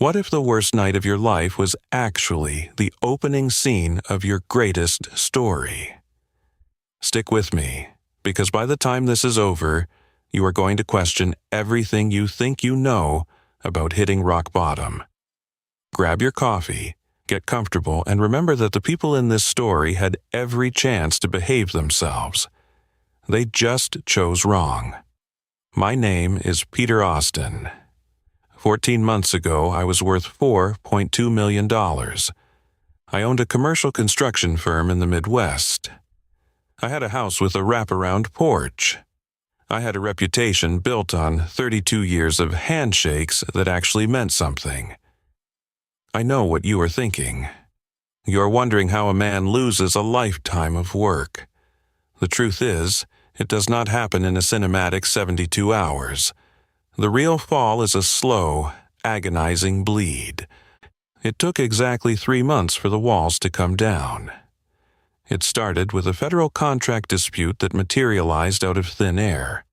What if the worst night of your life was actually the opening scene of your greatest story? Stick with me, because by the time this is over, you are going to question everything you think you know about hitting rock bottom. Grab your coffee, get comfortable, and remember that the people in this story had every chance to behave themselves. They just chose wrong. My name is Peter Austin. 14 months ago, I was worth $4.2 million. I owned a commercial construction firm in the Midwest. I had a house with a wraparound porch. I had a reputation built on 32 years of handshakes that actually meant something. I know what you are thinking. You're wondering how a man loses a lifetime of work. The truth is, it does not happen in a cinematic 72 hours. The real fall is a slow, agonizing bleed. It took exactly 3 months for the walls to come down. It started with a federal contract dispute that materialized out of thin air.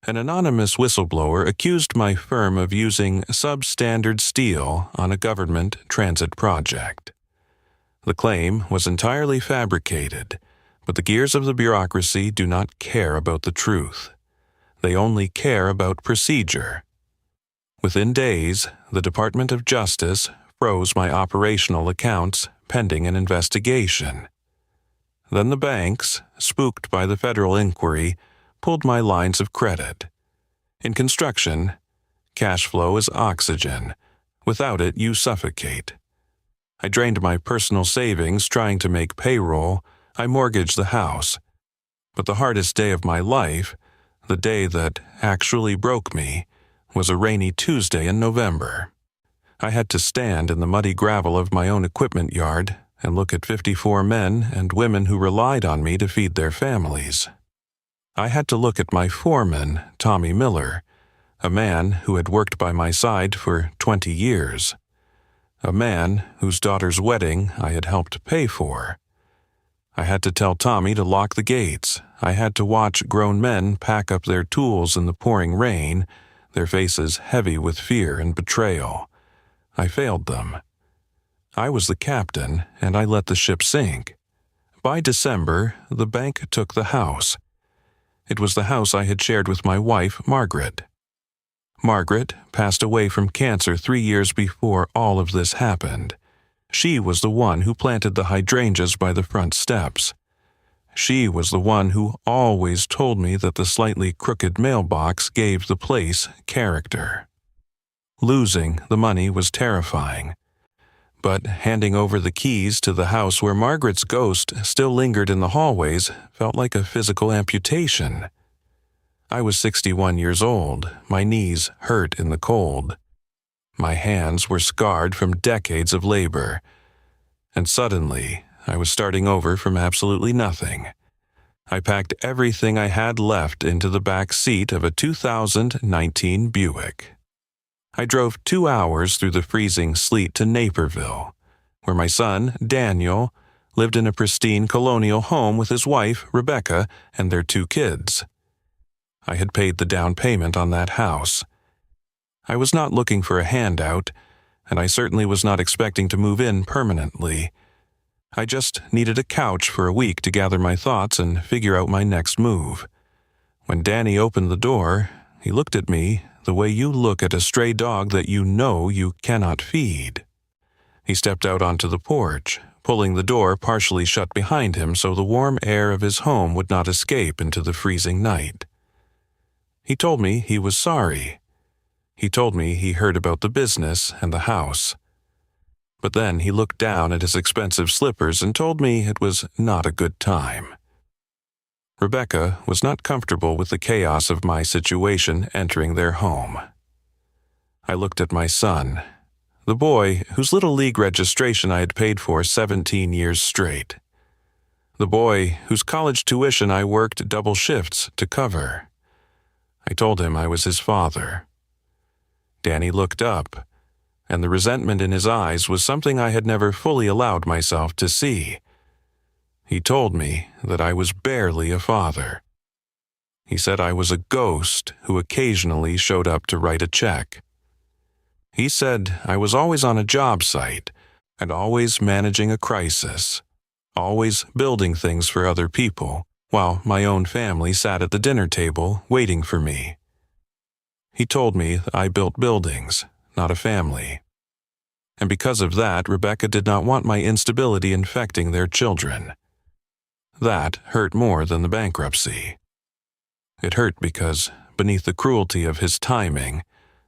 An anonymous whistleblower accused my firm of using substandard steel on a government transit project. The claim was entirely fabricated, but the gears of the bureaucracy do not care about the truth. They only care about procedure. Within days, the Department of Justice froze my operational accounts pending an investigation. Then the banks, spooked by the federal inquiry, pulled my lines of credit. In construction, cash flow is oxygen. Without it, you suffocate. I drained my personal savings trying to make payroll. I mortgaged the house. But the hardest day of my life, the day that actually broke me, was a rainy Tuesday in November. I had to stand in the muddy gravel of my own equipment yard and look at 54 men and women who relied on me to feed their families. I had to look at my foreman, Tommy Miller, a man who had worked by my side for 20 years, a man whose daughter's wedding I had helped pay for. I had to tell Tommy to lock the gates. I had to watch grown men pack up their tools in the pouring rain, their faces heavy with fear and betrayal. I failed them. I was the captain, and I let the ship sink. By December, the bank took the house. It was the house I had shared with my wife, Margaret. Margaret passed away from cancer 3 years before all of this happened. She was the one who planted the hydrangeas by the front steps. She was the one who always told me that the slightly crooked mailbox gave the place character. Losing the money was terrifying. But handing over the keys to the house where Margaret's ghost still lingered in the hallways felt like a physical amputation. I was 61 years old. My knees hurt in the cold. My hands were scarred from decades of labor. And suddenly, I was starting over from absolutely nothing. I packed everything I had left into the back seat of a 2019 Buick. I drove 2 hours through the freezing sleet to Naperville, where my son, Daniel, lived in a pristine colonial home with his wife, Rebecca, and their 2 kids. I had paid the down payment on that house. I was not looking for a handout, and I certainly was not expecting to move in permanently. I just needed a couch for a week to gather my thoughts and figure out my next move. When Danny opened the door, he looked at me the way you look at a stray dog that you know you cannot feed. He stepped out onto the porch, pulling the door partially shut behind him so the warm air of his home would not escape into the freezing night. He told me he was sorry. He told me he heard about the business and the house. But then he looked down at his expensive slippers and told me it was not a good time. Rebecca was not comfortable with the chaos of my situation entering their home. I looked at my son, the boy whose little league registration I had paid for 17 years straight. The boy whose college tuition I worked double shifts to cover. I told him I was his father. Danny looked up, and the resentment in his eyes was something I had never fully allowed myself to see. He told me that I was barely a father. He said I was a ghost who occasionally showed up to write a check. He said I was always on a job site and always managing a crisis, always building things for other people, while my own family sat at the dinner table waiting for me. He told me I built buildings, not a family. And because of that, Rebecca did not want my instability infecting their children. That hurt more than the bankruptcy. It hurt because, beneath the cruelty of his timing,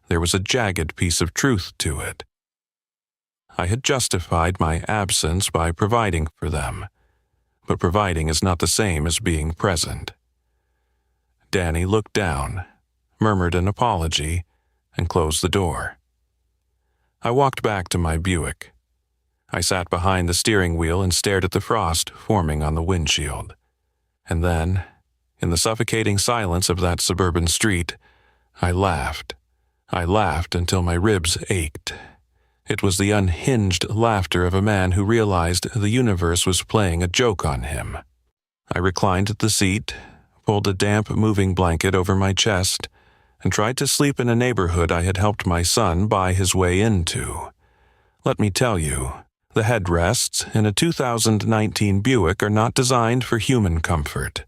there was a jagged piece of truth to it. I had justified my absence by providing for them, but providing is not the same as being present. Danny looked down, murmured an apology, and closed the door. I walked back to my Buick. I sat behind the steering wheel and stared at the frost forming on the windshield. And then, in the suffocating silence of that suburban street, I laughed. I laughed until my ribs ached. It was the unhinged laughter of a man who realized the universe was playing a joke on him. I reclined at the seat, pulled a damp moving blanket over my chest, and tried to sleep in a neighborhood I had helped my son buy his way into. Let me tell you, the headrests in a 2019 Buick are not designed for human comfort.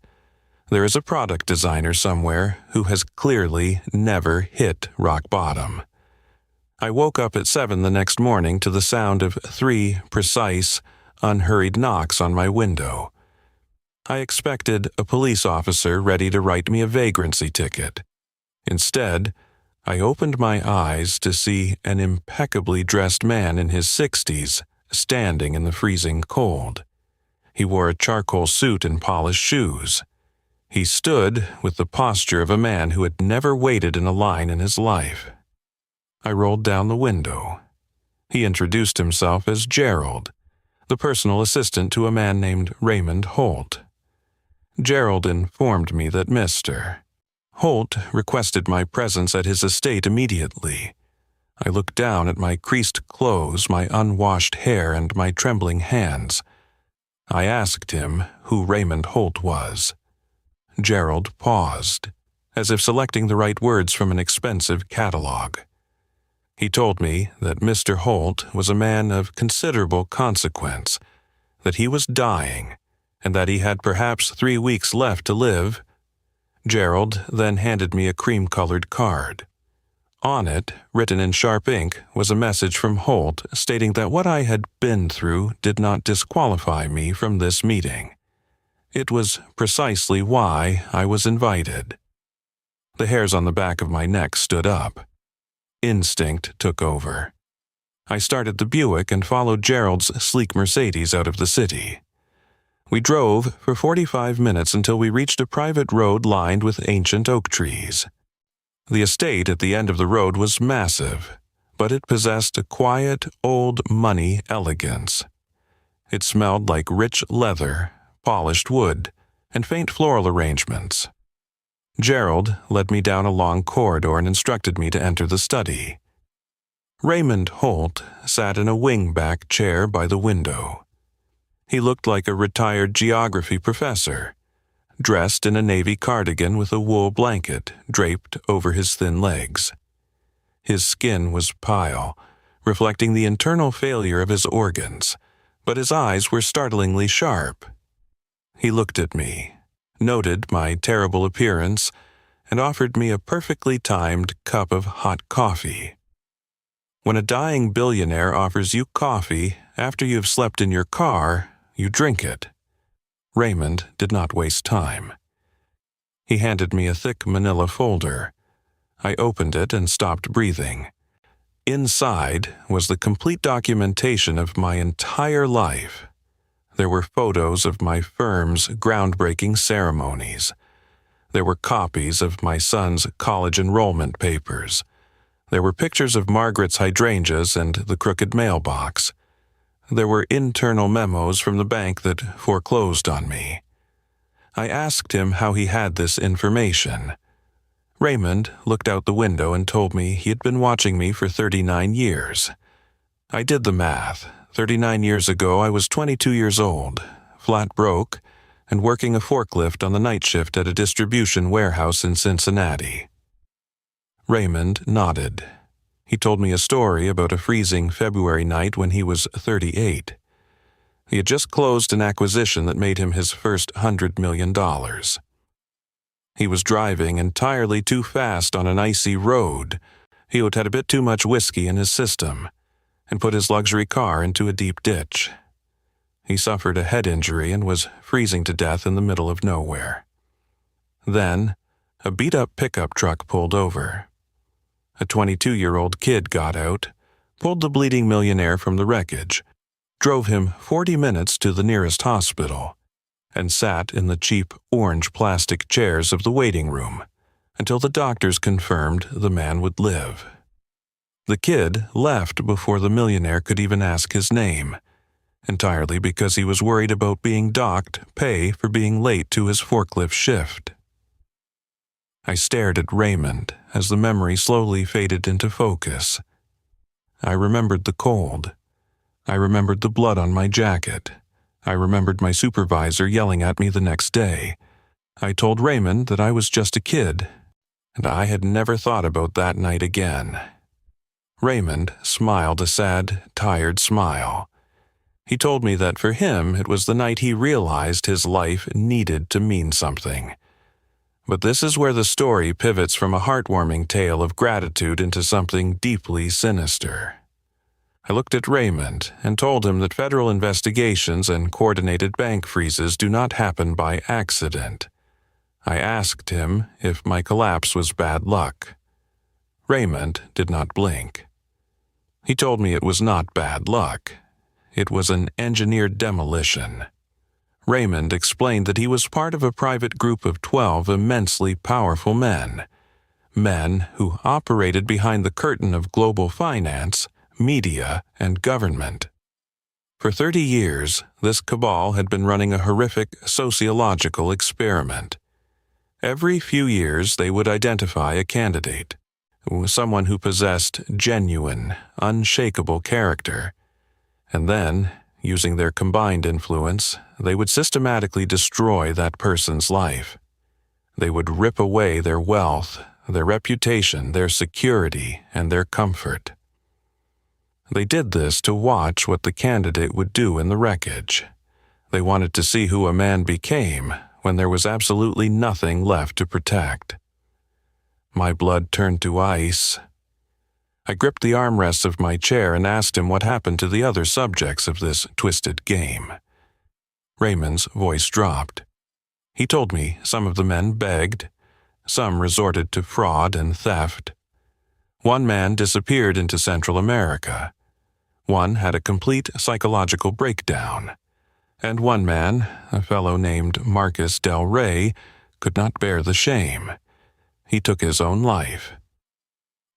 There is a product designer somewhere who has clearly never hit rock bottom. I woke up at 7 the next morning to the sound of 3 precise, unhurried knocks on my window. I expected a police officer ready to write me a vagrancy ticket. Instead, I opened my eyes to see an impeccably dressed man in his 60s standing in the freezing cold. He wore a charcoal suit and polished shoes. He stood with the posture of a man who had never waited in a line in his life. I rolled down the window. He introduced himself as Gerald, the personal assistant to a man named Raymond Holt. Gerald informed me that Mr. Holt requested my presence at his estate immediately. I looked down at my creased clothes, my unwashed hair, and my trembling hands. I asked him who Raymond Holt was. Gerald paused, as if selecting the right words from an expensive catalog. He told me that Mr. Holt was a man of considerable consequence, that he was dying, and that he had perhaps 3 weeks left to live. Gerald then handed me a cream-colored card. On it, written in sharp ink, was a message from Holt stating that what I had been through did not disqualify me from this meeting. It was precisely why I was invited. The hairs on the back of my neck stood up. Instinct took over. I started the Buick and followed Gerald's sleek Mercedes out of the city. We drove for 45 minutes until we reached a private road lined with ancient oak trees. The estate at the end of the road was massive, but it possessed a quiet, old-money elegance. It smelled like rich leather, polished wood, and faint floral arrangements. Gerald led me down a long corridor and instructed me to enter the study. Raymond Holt sat in a wing-back chair by the window. He looked like a retired geography professor, dressed in a navy cardigan with a wool blanket draped over his thin legs. His skin was pale, reflecting the internal failure of his organs, but his eyes were startlingly sharp. He looked at me, noted my terrible appearance, and offered me a perfectly timed cup of hot coffee. When a dying billionaire offers you coffee after you have slept in your car, you drink it. Raymond did not waste time. He handed me a thick manila folder. I opened it and stopped breathing. Inside was the complete documentation of my entire life. There were photos of my firm's groundbreaking ceremonies. There were copies of my son's college enrollment papers. There were pictures of Margaret's hydrangeas and the crooked mailbox. There were internal memos from the bank that foreclosed on me. I asked him how he had this information. Raymond looked out the window and told me he had been watching me for 39 years. I did the math. 39 years ago, I was 22 years old, flat broke, and working a forklift on the night shift at a distribution warehouse in Cincinnati. Raymond nodded. He told me a story about a freezing February night when he was 38. He had just closed an acquisition that made him his first $100 million. He was driving entirely too fast on an icy road. He had had a bit too much whiskey in his system and put his luxury car into a deep ditch. He suffered a head injury and was freezing to death in the middle of nowhere. Then, a beat-up pickup truck pulled over. A 22-year-old kid got out, pulled the bleeding millionaire from the wreckage, drove him 40 minutes to the nearest hospital, and sat in the cheap orange plastic chairs of the waiting room until the doctors confirmed the man would live. The kid left before the millionaire could even ask his name, entirely because he was worried about being docked pay for being late to his forklift shift. I stared at Raymond as the memory slowly faded into focus. I remembered the cold. I remembered the blood on my jacket. I remembered my supervisor yelling at me the next day. I told Raymond that I was just a kid, and I had never thought about that night again. Raymond smiled a sad, tired smile. He told me that for him it was the night he realized his life needed to mean something. But this is where the story pivots from a heartwarming tale of gratitude into something deeply sinister. I looked at Raymond and told him that federal investigations and coordinated bank freezes do not happen by accident. I asked him if my collapse was bad luck. Raymond did not blink. He told me it was not bad luck. It was an engineered demolition. Raymond explained that he was part of a private group of 12 immensely powerful men who operated behind the curtain of global finance, media, and government. For 30 years, this cabal had been running a horrific sociological experiment. Every few years, they would identify a candidate, someone who possessed genuine, unshakable character, and then, using their combined influence, they would systematically destroy that person's life. They would rip away their wealth, their reputation, their security, and their comfort. They did this to watch what the candidate would do in the wreckage. They wanted to see who a man became when there was absolutely nothing left to protect. My blood turned to ice. I gripped the armrests of my chair and asked him what happened to the other subjects of this twisted game. Raymond's voice dropped. He told me some of the men begged, some resorted to fraud and theft. One man disappeared into Central America. One had a complete psychological breakdown. And one man, a fellow named Marcus Del Rey, could not bear the shame. He took his own life.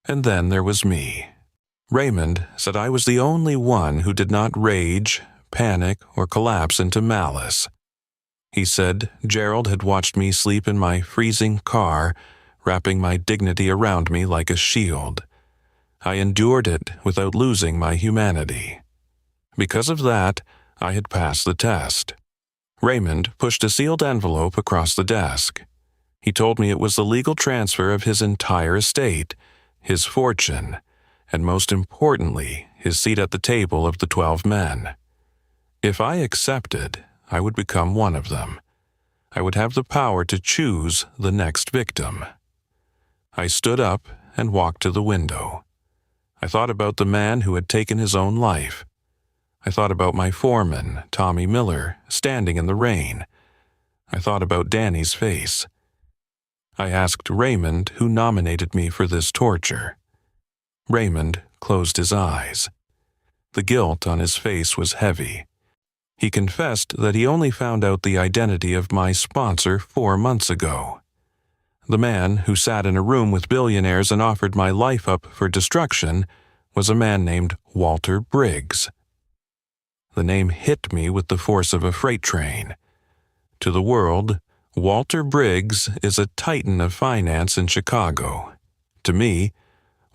And then there was me. Raymond said I was the only one who did not rage, panic, or collapse into malice. He said Gerald had watched me sleep in my freezing car, wrapping my dignity around me like a shield. I endured it without losing my humanity. Because of that, I had passed the test. Raymond pushed a sealed envelope across the desk. He told me it was the legal transfer of his entire estate, his fortune, and most importantly, his seat at the table of the 12 men. If I accepted, I would become one of them. I would have the power to choose the next victim. I stood up and walked to the window. I thought about the man who had taken his own life. I thought about my foreman, Tommy Miller, standing in the rain. I thought about Danny's face. I asked Raymond who nominated me for this torture. Raymond closed his eyes. The guilt on his face was heavy. He confessed that he only found out the identity of my sponsor 4 months ago. The man who sat in a room with billionaires and offered my life up for destruction was a man named Walter Briggs. The name hit me with the force of a freight train. To the world, Walter Briggs is a titan of finance in Chicago. To me,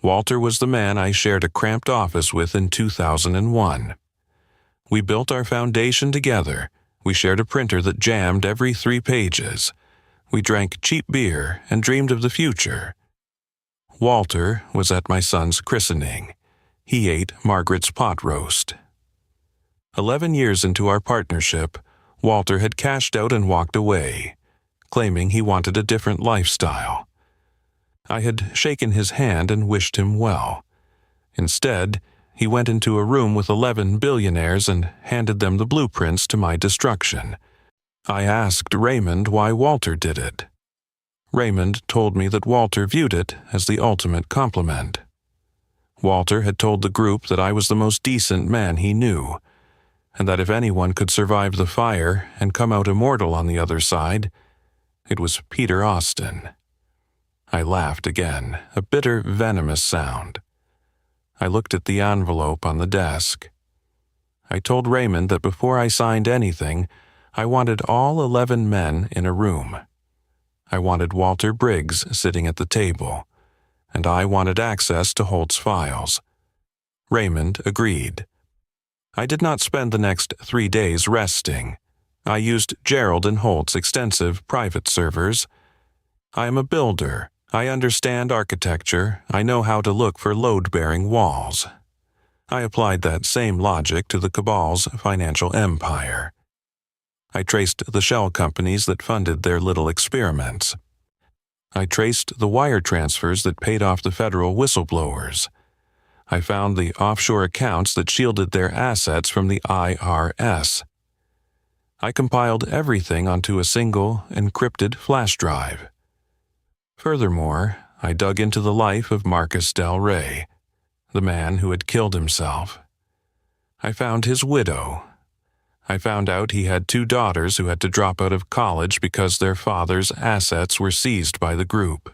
Walter was the man I shared a cramped office with in 2001. We built our foundation together. We shared a printer that jammed every 3 pages. We drank cheap beer and dreamed of the future. Walter was at my son's christening. He ate Margaret's pot roast. 11 years into our partnership, Walter had cashed out and walked away, claiming he wanted a different lifestyle. I had shaken his hand and wished him well. Instead, he went into a room with 11 billionaires and handed them the blueprints to my destruction. I asked Raymond why Walter did it. Raymond told me that Walter viewed it as the ultimate compliment. Walter had told the group that I was the most decent man he knew, and that if anyone could survive the fire and come out immortal on the other side, it was Peter Austin. I laughed again, a bitter, venomous sound. I looked at the envelope on the desk. I told Raymond that before I signed anything, I wanted all 11 men in a room. I wanted Walter Briggs sitting at the table, and I wanted access to Holt's files. Raymond agreed. I did not spend the next 3 days resting. I used Gerald and Holt's extensive private servers. I am a builder. I understand architecture. I know how to look for load-bearing walls. I applied that same logic to the Cabal's financial empire. I traced the shell companies that funded their little experiments. I traced the wire transfers that paid off the federal whistleblowers. I found the offshore accounts that shielded their assets from the IRS. I compiled everything onto a single, encrypted flash drive. Furthermore, I dug into the life of Marcus Del Rey, the man who had killed himself. I found his widow. I found out he had 2 daughters who had to drop out of college because their father's assets were seized by the group.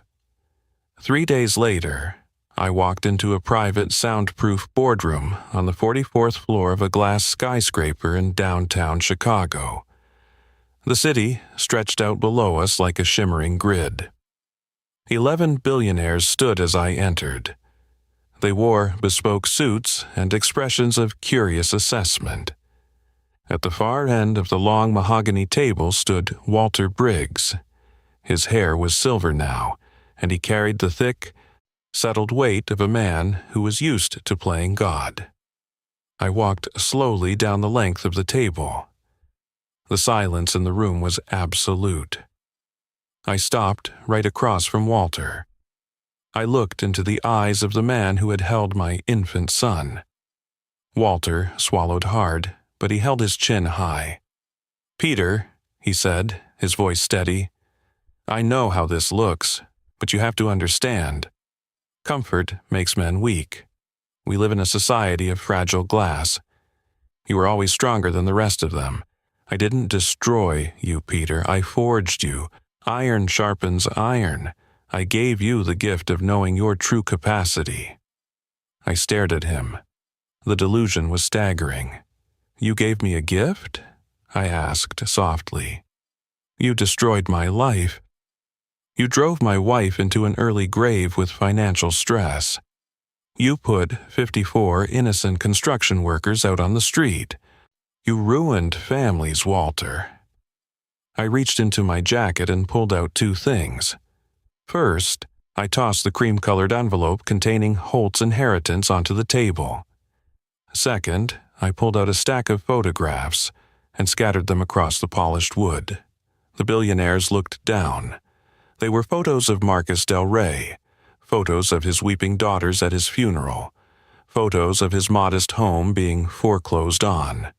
3 days later, I walked into a private soundproof boardroom on the 44th floor of a glass skyscraper in downtown Chicago. The city stretched out below us like a shimmering grid. 11 billionaires stood as I entered. They wore bespoke suits and expressions of curious assessment. At the far end of the long mahogany table stood Walter Briggs. His hair was silver now, and he carried the thick, settled weight of a man who was used to playing God. I walked slowly down the length of the table. The silence in the room was absolute. I stopped right across from Walter. I looked into the eyes of the man who had held my infant son. Walter swallowed hard, but he held his chin high. "Peter," he said, his voice steady, "I know how this looks, but you have to understand. Comfort makes men weak. We live in a society of fragile glass. You were always stronger than the rest of them. I didn't destroy you, Peter. I forged you. Iron sharpens iron. I gave you the gift of knowing your true capacity." I stared at him. The delusion was staggering. "You gave me a gift?" I asked softly. "You destroyed my life. You drove my wife into an early grave with financial stress. You put 54 innocent construction workers out on the street. You ruined families, Walter." I reached into my jacket and pulled out 2 things. First, I tossed the cream-colored envelope containing Holt's inheritance onto the table. Second, I pulled out a stack of photographs and scattered them across the polished wood. The billionaires looked down. They were photos of Marcus Del Rey, photos of his weeping daughters at his funeral, photos of his modest home being foreclosed on.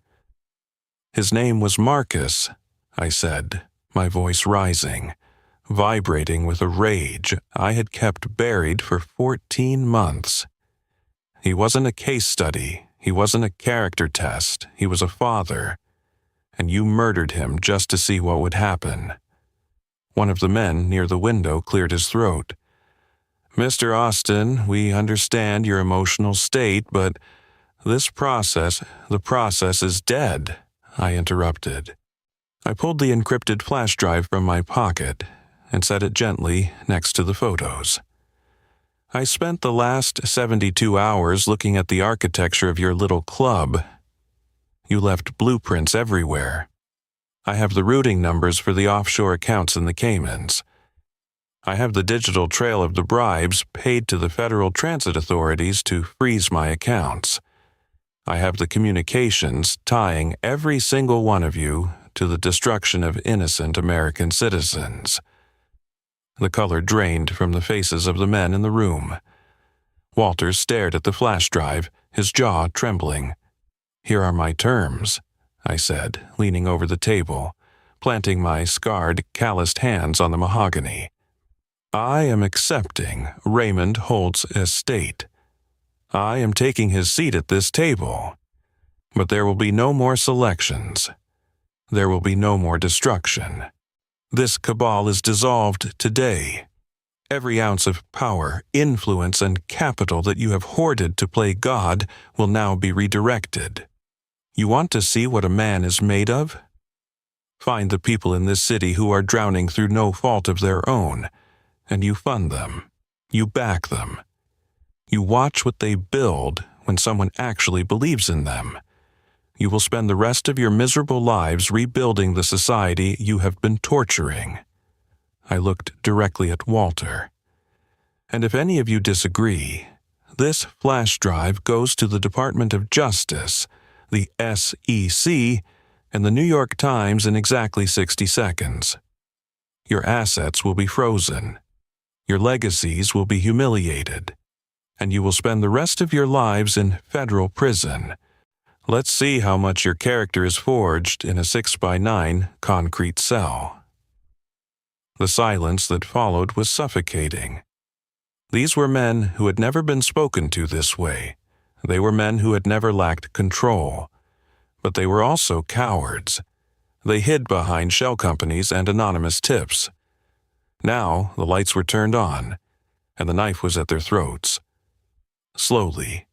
"His name was Marcus," I said, my voice rising, vibrating with a rage I had kept buried for 14 months. "He wasn't a case study. He wasn't a character test. He was a father. And you murdered him just to see what would happen." One of the men near the window cleared his throat. "Mr. Austin, we understand your emotional state, but the process is dead," I interrupted. I pulled the encrypted flash drive from my pocket and set it gently next to the photos. "I spent the last 72 hours looking at the architecture of your little club. You left blueprints everywhere. I have the routing numbers for the offshore accounts in the Caymans. I have the digital trail of the bribes paid to the federal transit authorities to freeze my accounts. I have the communications tying every single one of you to the destruction of innocent American citizens. The color drained from the faces of the men in the room. Walter stared at the flash drive, his jaw trembling. "Here are my terms," I said, leaning over the table, planting my scarred, calloused hands on the mahogany. "I am accepting Raymond Holt's estate. I am taking his seat at this table. But there will be no more selections. There will be no more destruction. This cabal is dissolved today. Every ounce of power, influence, and capital that you have hoarded to play God will now be redirected. You want to see what a man is made of? Find the people in this city who are drowning through no fault of their own, and you fund them. You back them. You watch what they build when someone actually believes in them. You will spend the rest of your miserable lives rebuilding the society you have been torturing." I looked directly at Walter. "And if any of you disagree, this flash drive goes to the Department of Justice, the SEC, and the New York Times in exactly 60 seconds. Your assets will be frozen. Your legacies will be humiliated. And you will spend the rest of your lives in federal prison. Let's see how much your character is forged in a 6x9 concrete cell." The silence that followed was suffocating. These were men who had never been spoken to this way. They were men who had never lacked control. But they were also cowards. They hid behind shell companies and anonymous tips. Now the lights were turned on, and the knife was at their throats. Slowly,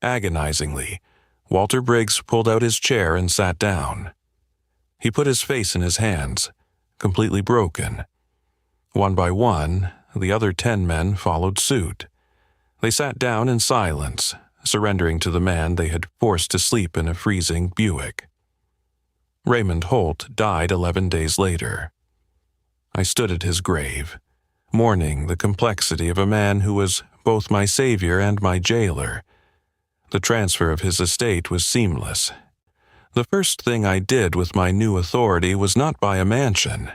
agonizingly, Walter Briggs pulled out his chair and sat down. He put his face in his hands, completely broken. One by one, the other 10 men followed suit. They sat down in silence, surrendering to the man they had forced to sleep in a freezing Buick. Raymond Holt died 11 days later. I stood at his grave, mourning the complexity of a man who was both my savior and my jailer. The transfer of his estate was seamless. The first thing I did with my new authority was not buy a mansion.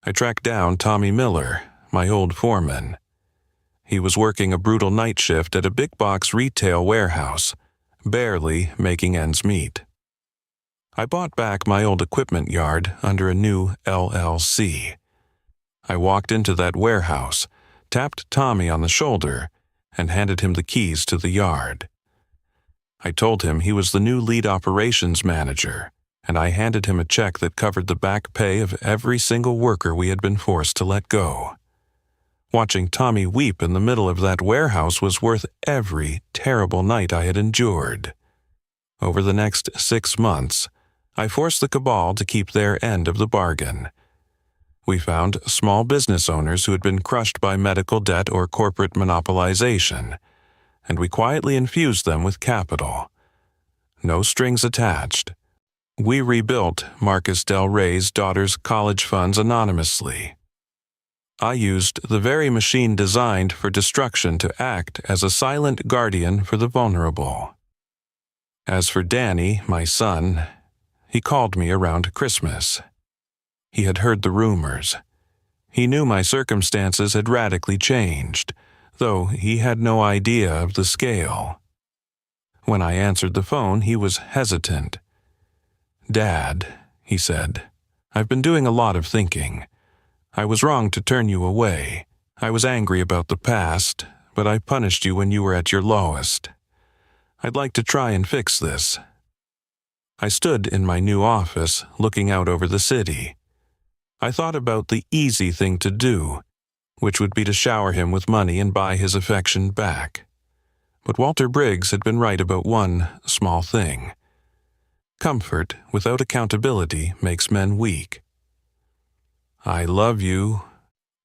I tracked down Tommy Miller, my old foreman. He was working a brutal night shift at a big-box retail warehouse, barely making ends meet. I bought back my old equipment yard under a new LLC. I walked into that warehouse, tapped Tommy on the shoulder, and handed him the keys to the yard. I told him he was the new lead operations manager, and I handed him a check that covered the back pay of every single worker we had been forced to let go. Watching Tommy weep in the middle of that warehouse was worth every terrible night I had endured. Over the next 6 months, I forced the Cabal to keep their end of the bargain. We found small business owners who had been crushed by medical debt or corporate monopolization, and we quietly infused them with capital. No strings attached. We rebuilt Marcus Del Rey's daughter's college funds anonymously. I used the very machine designed for destruction to act as a silent guardian for the vulnerable. As for Danny, my son, he called me around Christmas. He had heard the rumors. He knew my circumstances had radically changed, though he had no idea of the scale. When I answered the phone, he was hesitant. "Dad," he said, "I've been doing a lot of thinking. I was wrong to turn you away. I was angry about the past, but I punished you when you were at your lowest. I'd like to try and fix this." I stood in my new office, looking out over the city. I thought about the easy thing to do, which would be to shower him with money and buy his affection back. But Walter Briggs had been right about one small thing. Comfort without accountability makes men weak. "I love you,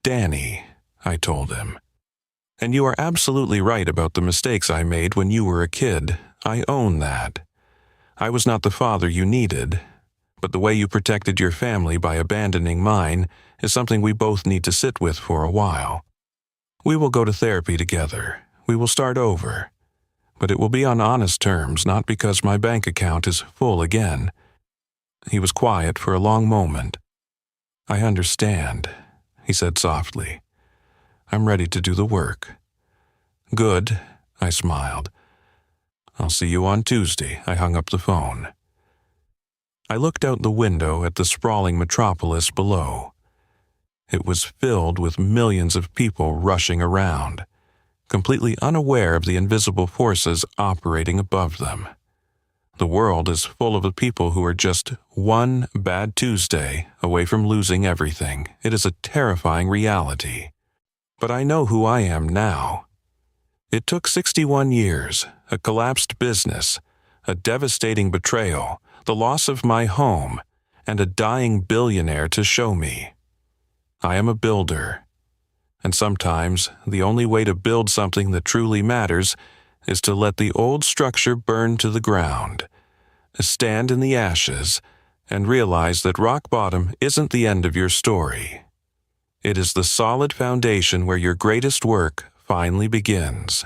Danny," I told him. "And you are absolutely right about the mistakes I made when you were a kid. I own that. I was not the father you needed, But the way you protected your family by abandoning mine is something we both need to sit with for a while. We will go to therapy together. We will start over. But it will be on honest terms, not because my bank account is full again." He was quiet for a long moment. "I understand," he said softly. "I'm ready to do the work." "Good," I smiled. "I'll see you on Tuesday." I hung up the phone. I looked out the window at the sprawling metropolis below. It was filled with millions of people rushing around, completely unaware of the invisible forces operating above them. The world is full of people who are just one bad Tuesday away from losing everything. It is a terrifying reality. But I know who I am now. It took 61 years, a collapsed business, a devastating betrayal, the loss of my home, and a dying billionaire to show me. I am a builder. And sometimes the only way to build something that truly matters is to let the old structure burn to the ground, stand in the ashes, and realize that rock bottom isn't the end of your story. It is the solid foundation where your greatest work finally begins.